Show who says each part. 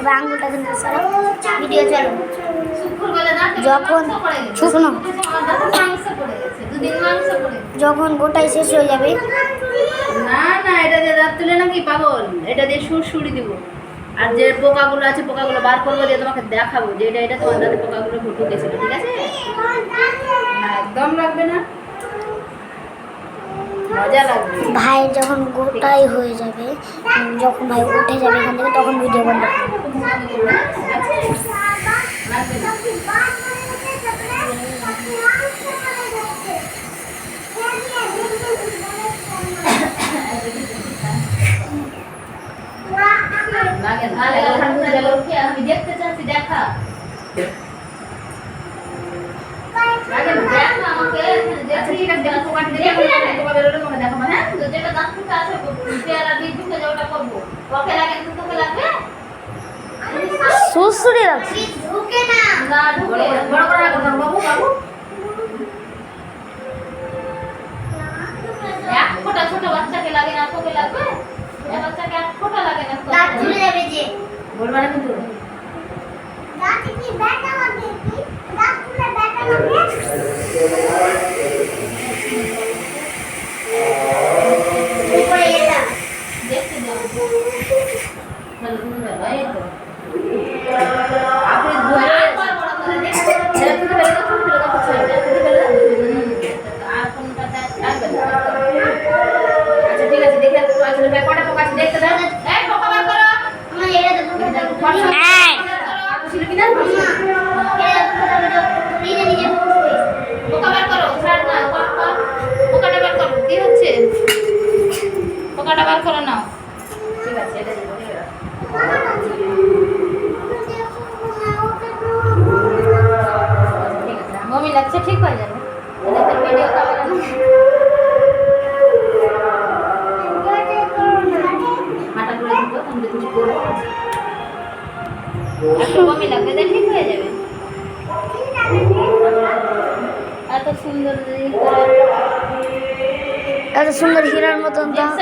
Speaker 1: এবার আঙুলটা কিন্তু ভিডিও চলো। যখন শোনো, যখন গোটাই শেষ হয়ে যাবে,
Speaker 2: না না, এটা দিয়ে দাঁত তুলে নাকি পাগল, এটা দিয়ে সুড়সুড়ি দিব। আর যে পোকাগুলো আছে পোকাগুলো বার করবো, দিয়ে তোমাকে দেখাবো যে এটা তোমার দাঁতে পোকাগুলো ঢুকেছিল। ঠিক আছে? না একদম লাগবে না, মজা লাগবে।
Speaker 1: ভাই যখন গোটাই হয়ে যাবে, যখন ভাই উঠে যাবে এখান থেকে, তখন ভিডিও বন্ধ করবে।
Speaker 2: আমি দেখতে চাচ্ছি, দেখা
Speaker 1: সুড়সুড়ি লাগছে।
Speaker 2: ছোট বাচ্চাকে লাগে না, তোকে লাগবে? বাচ্চাকে এক ফোঁটা লাগে না, বলবা না কিন্তু। পোকাটা বার করো না। ঠিক আছে, বমি লাগছে, ঠিক হয়ে যাবে। বমি লাগবে, ঠিক হয়ে যাবে। এত সুন্দর
Speaker 1: এত সুন্দর হীরার মতন দাঁত।